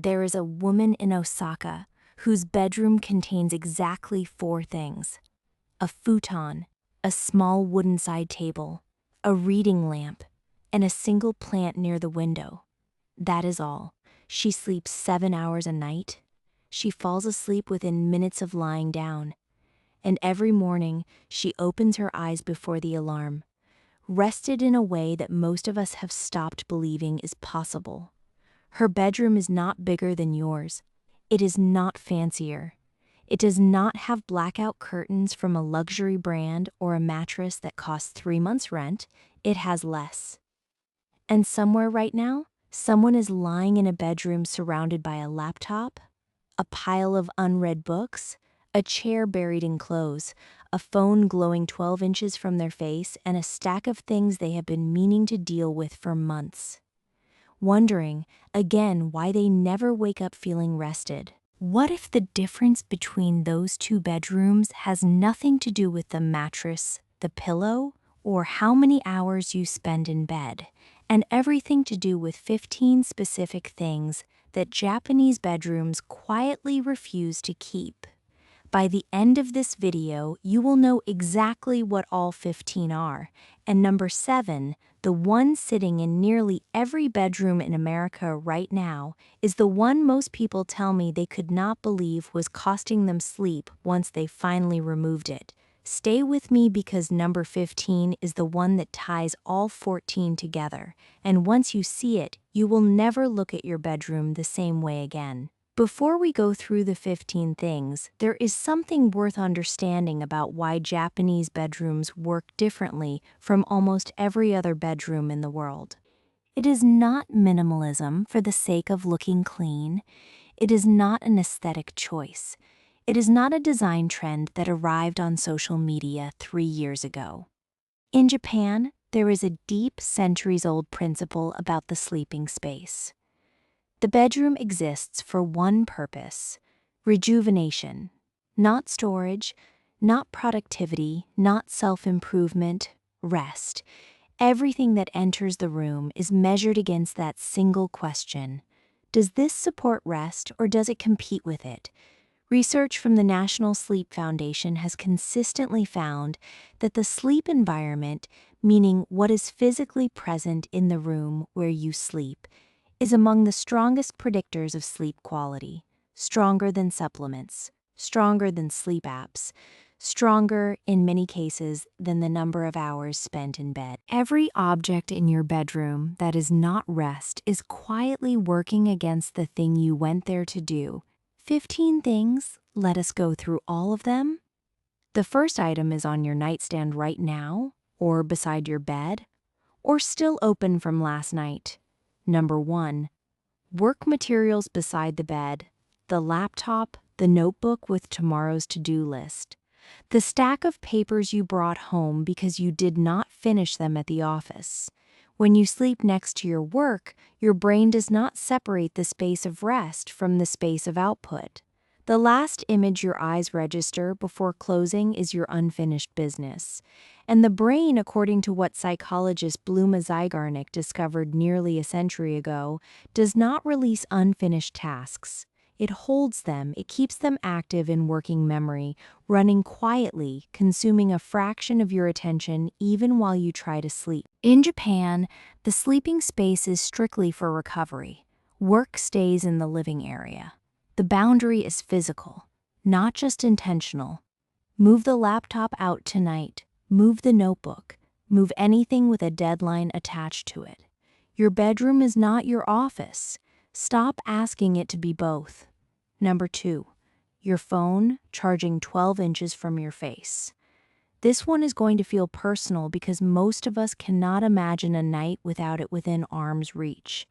There is a woman in Osaka whose bedroom contains exactly 4 things: a futon, a small wooden side table, a reading lamp, and a single plant near the window. That is all. She sleeps 7 hours a night. She falls asleep within minutes of lying down. And every morning, she opens her eyes before the alarm, rested in a way that most of us have stopped believing is possible. Her bedroom is not bigger than yours. It is not fancier. It does not have blackout curtains from a luxury brand or a mattress that costs 3 months' rent. It has less. And somewhere right now, someone is lying in a bedroom surrounded by a laptop, a pile of unread books, a chair buried in clothes, a phone glowing 12 inches from their face, and a stack of things they have been meaning to deal with for months. Wondering, again, why they never wake up feeling rested. What if the difference between those 2 bedrooms has nothing to do with the mattress, the pillow, or how many hours you spend in bed, and everything to do with 15 specific things that Japanese bedrooms quietly refuse to keep? By the end of this video, you will know exactly what all 15 are, and number 7, the one sitting in nearly every bedroom in America right now, is the one most people tell me they could not believe was costing them sleep once they finally removed it. Stay with me because number 15 is the one that ties all 14 together, and once you see it, you will never look at your bedroom the same way again. Before we go through the 15 things, there is something worth understanding about why Japanese bedrooms work differently from almost every other bedroom in the world. It is not minimalism for the sake of looking clean. It is not an aesthetic choice. It is not a design trend that arrived on social media 3 years ago. In Japan, there is a deep, centuries-old principle about the sleeping space. The bedroom exists for one purpose: rejuvenation. Not storage, not productivity, not self-improvement, rest. Everything that enters the room is measured against that single question: does this support rest or does it compete with it? Research from the National Sleep Foundation has consistently found that the sleep environment, meaning what is physically present in the room where you sleep, is among the strongest predictors of sleep quality, stronger than supplements, stronger than sleep apps, stronger, in many cases, than the number of hours spent in bed. Every object in your bedroom that is not rest is quietly working against the thing you went there to do. 15 things, let us go through all of them. The first item is on your nightstand right now, or beside your bed, or still open from last night. Number 1, work materials beside the bed: the laptop, the notebook with tomorrow's to-do list, the stack of papers you brought home because you did not finish them at the office. When you sleep next to your work, your brain does not separate the space of rest from the space of output. The last image your eyes register before closing is your unfinished business. And the brain, according to what psychologist Bluma Zygarnik discovered nearly a century ago, does not release unfinished tasks. It holds them, it keeps them active in working memory, running quietly, consuming a fraction of your attention even while you try to sleep. In Japan, the sleeping space is strictly for recovery. Work stays in the living area. The boundary is physical, not just intentional. Move the laptop out tonight. Move the notebook. Move anything with a deadline attached to it. Your bedroom is not your office. Stop asking it to be both. Number 2, your phone charging 12 inches from your face. This one is going to feel personal because most of us cannot imagine a night without it within arm's reach.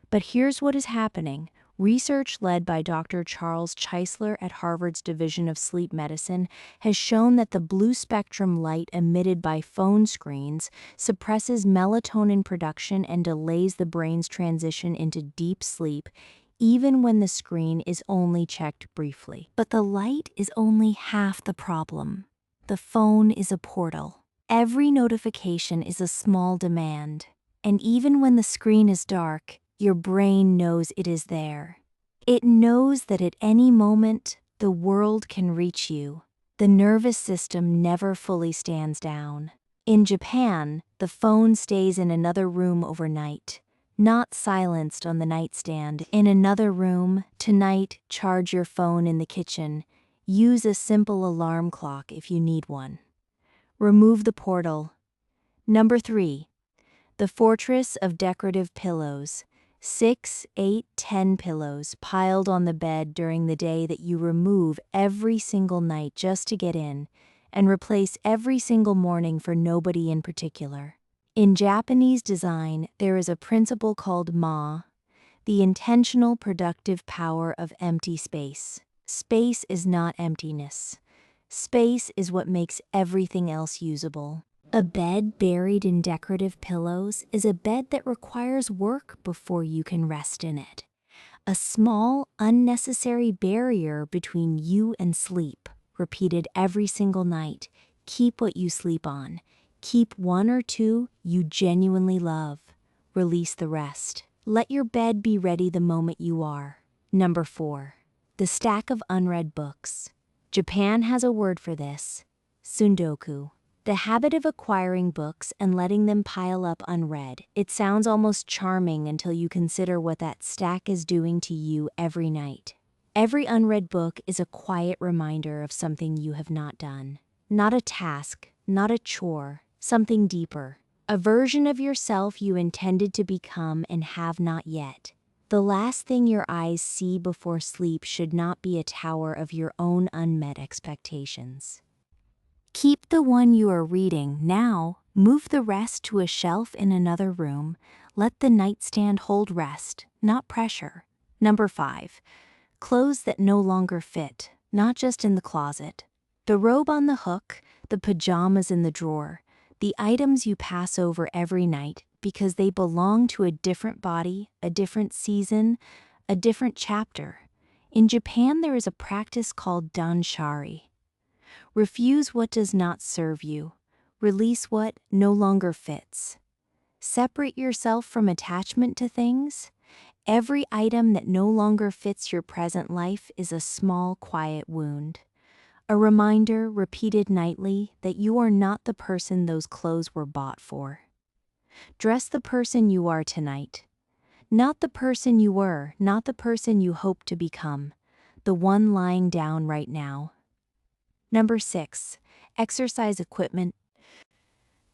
But here's what is happening. Research led by Dr. Charles Cheisler at Harvard's Division of Sleep Medicine has shown that the blue spectrum light emitted by phone screens suppresses melatonin production and delays the brain's transition into deep sleep, even when the screen is only checked briefly. But the light is only half the problem. The phone is a portal. Every notification is a small demand. And even when the screen is dark, your brain knows it is there. It knows that at any moment, the world can reach you. The nervous system never fully stands down. In Japan, the phone stays in another room overnight, not silenced on the nightstand. In another room, tonight, charge your phone in the kitchen. Use a simple alarm clock if you need one. Remove the portal. Number 3. The fortress of decorative pillows. 6, 8, 10 pillows piled on the bed during the day that you remove every single night just to get in, and replace every single morning for nobody in particular. In Japanese design, there is a principle called the intentional productive power of empty space. Space is not emptiness. Space is what makes everything else usable. A bed buried in decorative pillows is a bed that requires work before you can rest in it. A small, unnecessary barrier between you and sleep, repeated every single night. Keep what you sleep on. Keep 1 or 2 you genuinely love. Release the rest. Let your bed be ready the moment you are. Number 4. The stack of unread books. Japan has a word for this: sundoku. The habit of acquiring books and letting them pile up unread. It sounds almost charming until you consider what that stack is doing to you every night. Every unread book is a quiet reminder of something you have not done. Not a task, not a chore, something deeper. A version of yourself you intended to become and have not yet. The last thing your eyes see before sleep should not be a tower of your own unmet expectations. Keep the one you are reading now, move the rest to a shelf in another room. Let the nightstand hold rest, not pressure. Number 5. Clothes that no longer fit, not just in the closet. The robe on the hook, the pajamas in the drawer, the items you pass over every night because they belong to a different body, a different season, a different chapter. In Japan, there is a practice called danshari. Refuse what does not serve you. Release what no longer fits. Separate yourself from attachment to things. Every item that no longer fits your present life is a small, quiet wound. A reminder repeated nightly that you are not the person those clothes were bought for. Dress the person you are tonight. Not the person you were, not the person you hope to become. The one lying down right now. Number 6. Exercise equipment.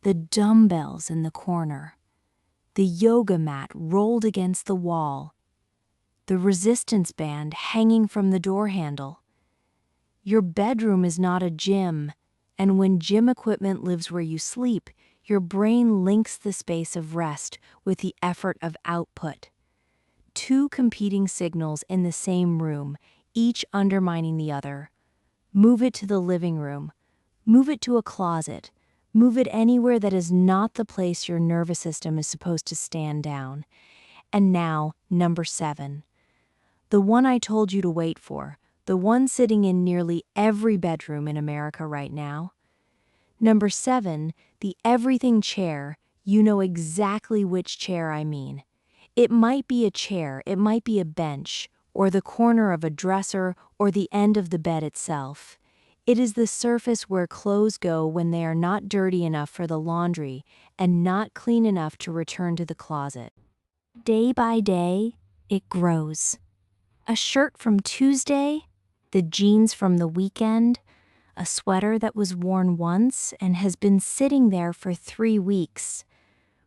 The dumbbells in the corner. The yoga mat rolled against the wall. The resistance band hanging from the door handle. Your bedroom is not a gym, and when gym equipment lives where you sleep, your brain links the space of rest with the effort of output. 2 competing signals in the same room, each undermining the other. Move it to the living room. Move it to a closet. Move it anywhere that is not the place your nervous system is supposed to stand down. And now, number 7. The one I told you to wait for. The one sitting in nearly every bedroom in America right now. Number 7, the everything chair. You know exactly which chair I mean. It might be a chair, it might be a bench, or the corner of a dresser, or the end of the bed itself. It is the surface where clothes go when they are not dirty enough for the laundry and not clean enough to return to the closet. Day by day, it grows. A shirt from Tuesday, the jeans from the weekend, a sweater that was worn once and has been sitting there for 3 weeks.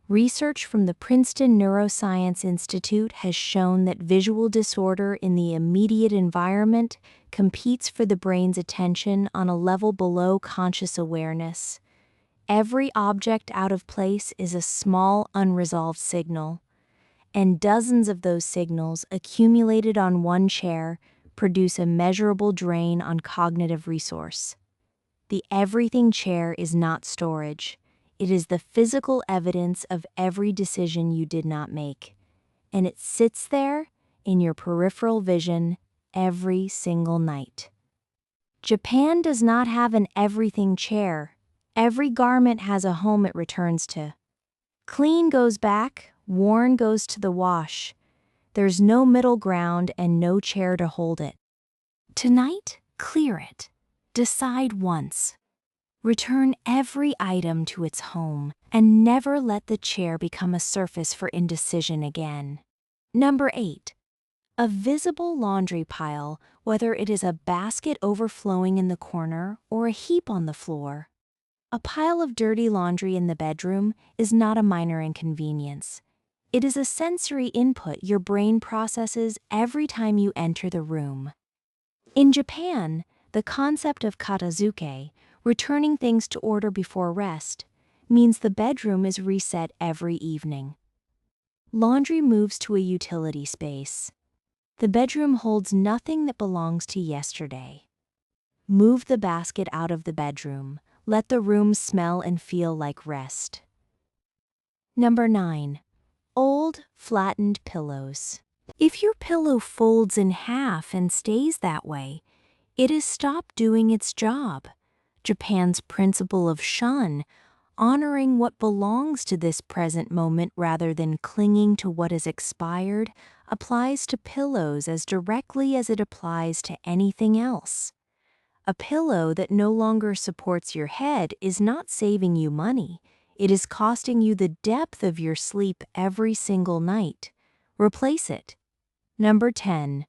Research from the Princeton Neuroscience Institute has shown that visual disorder in the immediate environment competes for the brain's attention on a level below conscious awareness. Every object out of place is a small, unresolved signal, and dozens of those signals accumulated on one chair produce a measurable drain on cognitive resource. The everything chair is not storage. It is the physical evidence of every decision you did not make, and it sits there in your peripheral vision every single night. Japan does not have an everything chair. Every garment has a home it returns to. Clean goes back, worn goes to the wash. There's no middle ground and no chair to hold it. Tonight, clear it. Decide once. Return every item to its home and never let the chair become a surface for indecision again. Number 8. A visible laundry pile, whether it is a basket overflowing in the corner or a heap on the floor. A pile of dirty laundry in the bedroom is not a minor inconvenience. It is a sensory input your brain processes every time you enter the room. In Japan, the concept of katazuke, returning things to order before rest, means the bedroom is reset every evening. Laundry moves to a utility space. The bedroom holds nothing that belongs to yesterday. Move the basket out of the bedroom. Let the room smell and feel like rest. Number 9. Old, flattened pillows. If your pillow folds in half and stays that way, it has stopped doing its job. Japan's principle of shun, honoring what belongs to this present moment rather than clinging to what is expired, applies to pillows as directly as it applies to anything else. A pillow that no longer supports your head is not saving you money. It is costing you the depth of your sleep every single night. Replace it. Number 10.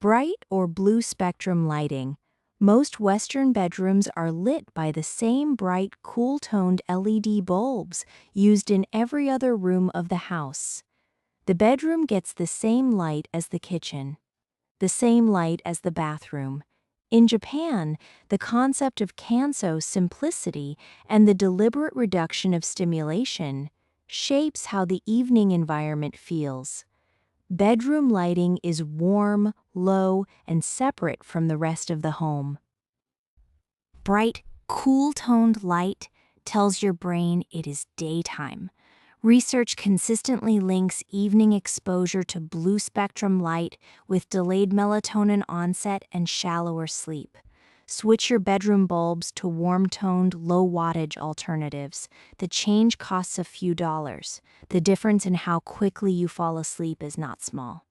Bright or blue spectrum lighting. Most Western bedrooms are lit by the same bright, cool-toned LED bulbs used in every other room of the house. The bedroom gets the same light as the kitchen, the same light as the bathroom. In Japan, the concept of kanso simplicity and the deliberate reduction of stimulation shapes how the evening environment feels. Bedroom lighting is warm, low, and separate from the rest of the home. Bright, cool-toned light tells your brain it is daytime. Research consistently links evening exposure to blue spectrum light with delayed melatonin onset and shallower sleep. Switch your bedroom bulbs to warm-toned, low-wattage alternatives. The change costs a few dollars. The difference in how quickly you fall asleep is not small.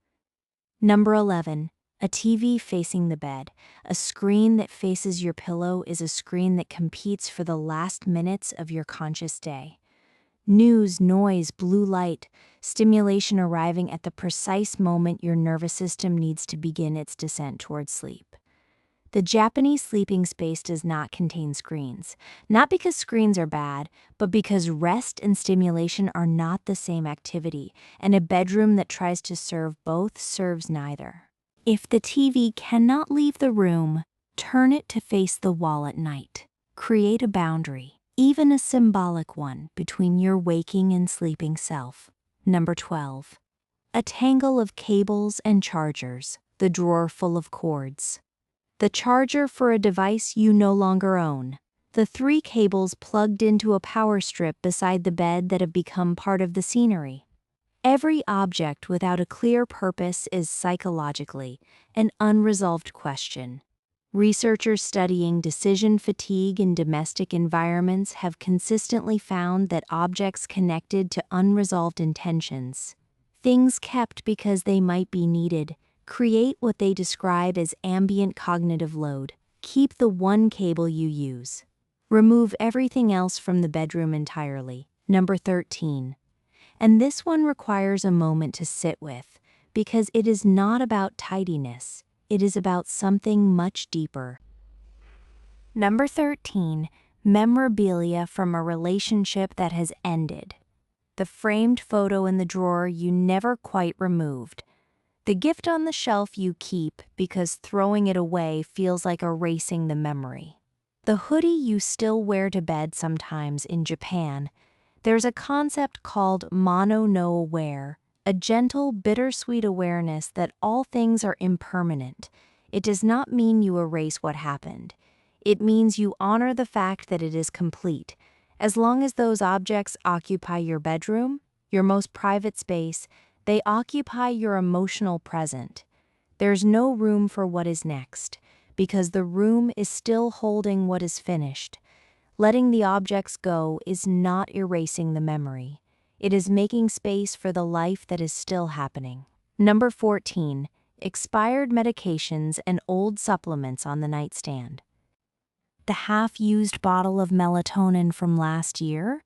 Number 11. A TV facing the bed. A screen that faces your pillow is a screen that competes for the last minutes of your conscious day. News, noise, blue light, stimulation arriving at the precise moment your nervous system needs to begin its descent towards sleep. The Japanese sleeping space does not contain screens, not because screens are bad, but because rest and stimulation are not the same activity, and a bedroom that tries to serve both serves neither. If the TV cannot leave the room, turn it to face the wall at night. Create a boundary, even a symbolic one, between your waking and sleeping self. Number 12. A tangle of cables and chargers, the drawer full of cords. The charger for a device you no longer own. The 3 cables plugged into a power strip beside the bed that have become part of the scenery. Every object without a clear purpose is psychologically an unresolved question. Researchers studying decision fatigue in domestic environments have consistently found that objects connected to unresolved intentions, things kept because they might be needed, create what they describe as ambient cognitive load. Keep the one cable you use. Remove everything else from the bedroom entirely. Number 13. And this one requires a moment to sit with, because it is not about tidiness. It is about something much deeper. Number 13. Memorabilia from a relationship that has ended. The framed photo in the drawer you never quite removed. The gift on the shelf you keep because throwing it away feels like erasing the memory. The hoodie you still wear to bed sometimes in Japan. There's a concept called mono no aware, a gentle, bittersweet awareness that all things are impermanent. It does not mean you erase what happened. It means you honor the fact that it is complete. As long as those objects occupy your bedroom, your most private space, they occupy your emotional present. There's no room for what is next, because the room is still holding what is finished. Letting the objects go is not erasing the memory. It is making space for the life that is still happening. Number 14. Expired medications and old supplements on the nightstand. The half-used bottle of melatonin from last year?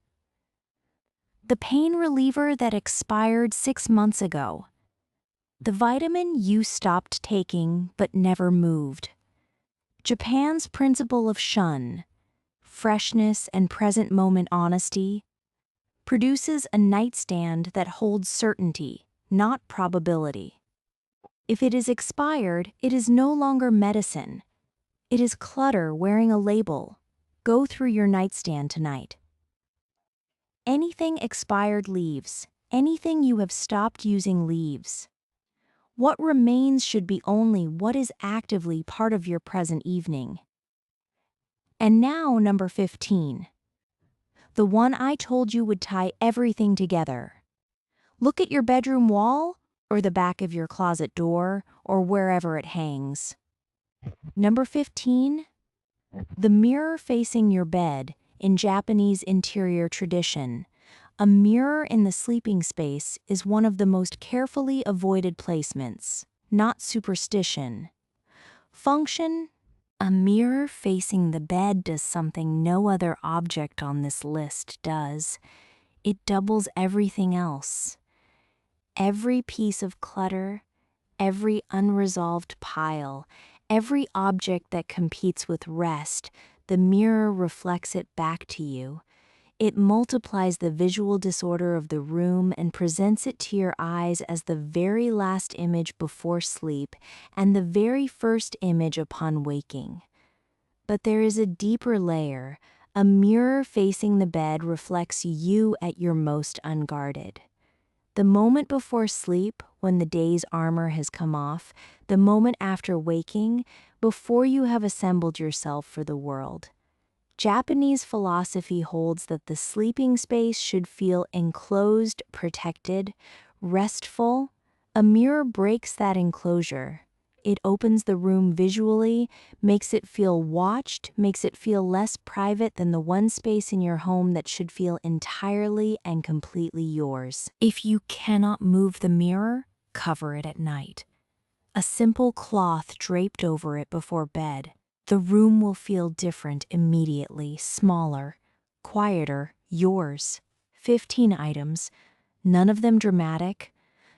The pain reliever that expired 6 months ago? The vitamin you stopped taking but never moved? Japan's principle of shun, freshness and present moment honesty, produces a nightstand that holds certainty, not probability. If it is expired, it is no longer medicine. It is clutter wearing a label. Go through your nightstand tonight. Anything expired leaves. Anything you have stopped using leaves. What remains should be only what is actively part of your present evening. And now, number 15. The one I told you would tie everything together. Look at your bedroom wall, or the back of your closet door, or wherever it hangs. Number 15. The mirror facing your bed in Japanese interior tradition. A mirror in the sleeping space is one of the most carefully avoided placements, not superstition. Function: a mirror facing the bed does something no other object on this list does. It doubles everything else. Every piece of clutter, every unresolved pile, every object that competes with rest, the mirror reflects it back to you. It multiplies the visual disorder of the room and presents it to your eyes as the very last image before sleep and the very first image upon waking. But there is a deeper layer. A mirror facing the bed reflects you at your most unguarded. The moment before sleep, when the day's armor has come off, the moment after waking, before you have assembled yourself for the world. Japanese philosophy holds that the sleeping space should feel enclosed, protected, restful. A mirror breaks that enclosure. It opens the room visually, makes it feel watched, makes it feel less private than the one space in your home that should feel entirely and completely yours. If you cannot move the mirror, cover it at night. A simple cloth draped over it before bed. The room will feel different immediately, smaller, quieter, yours. 15 items, none of them dramatic,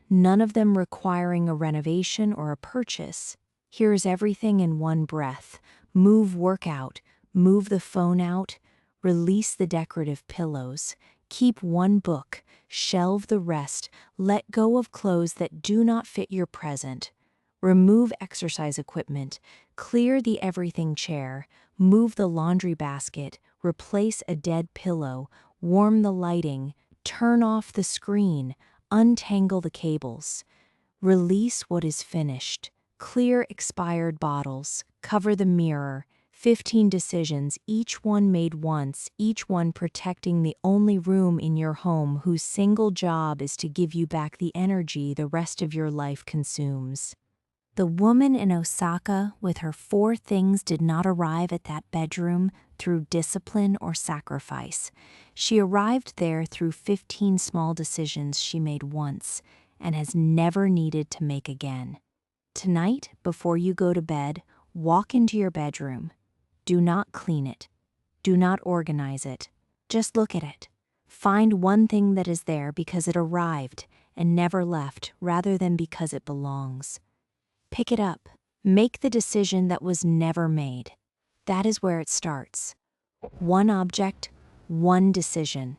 none of them requiring a renovation or a purchase. Here's everything in one breath. Move work out, move the phone out, release the decorative pillows, keep one book, shelve the rest, let go of clothes that do not fit your present. Remove exercise equipment, clear the everything chair, move the laundry basket, replace a dead pillow, warm the lighting, turn off the screen, untangle the cables. Release what is finished, clear expired bottles, cover the mirror. 15 decisions, each one made once, each one protecting the only room in your home whose single job is to give you back the energy the rest of your life consumes. The woman in Osaka with her 4 things did not arrive at that bedroom through discipline or sacrifice. She arrived there through 15 small decisions she made once and has never needed to make again. Tonight, before you go to bed, walk into your bedroom. Do not clean it. Do not organize it. Just look at it. Find one thing that is there because it arrived and never left rather than because it belongs. Pick it up. Make the decision that was never made. That is where it starts. One object, one decision.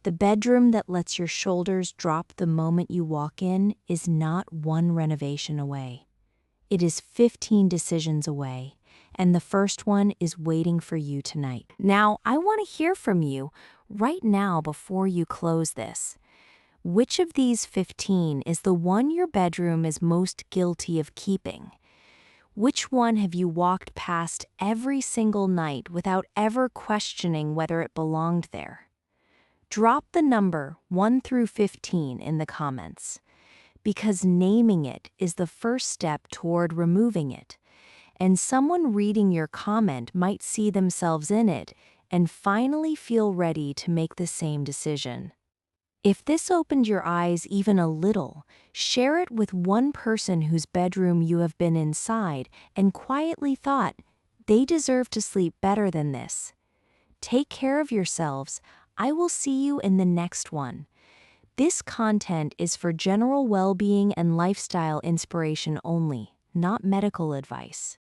The bedroom that lets your shoulders drop the moment you walk in is not one renovation away. It is 15 decisions away, and the first one is waiting for you tonight. Now, I want to hear from you right now before you close this. Which of these 15 is the one your bedroom is most guilty of keeping? Which one have you walked past every single night without ever questioning whether it belonged there? Drop the number 1 through 15 in the comments, because naming it is the first step toward removing it, and someone reading your comment might see themselves in it and finally feel ready to make the same decision. If this opened your eyes even a little, share it with one person whose bedroom you have been inside and quietly thought, they deserve to sleep better than this. Take care of yourselves. I will see you in the next one. This content is for general well-being and lifestyle inspiration only, not medical advice.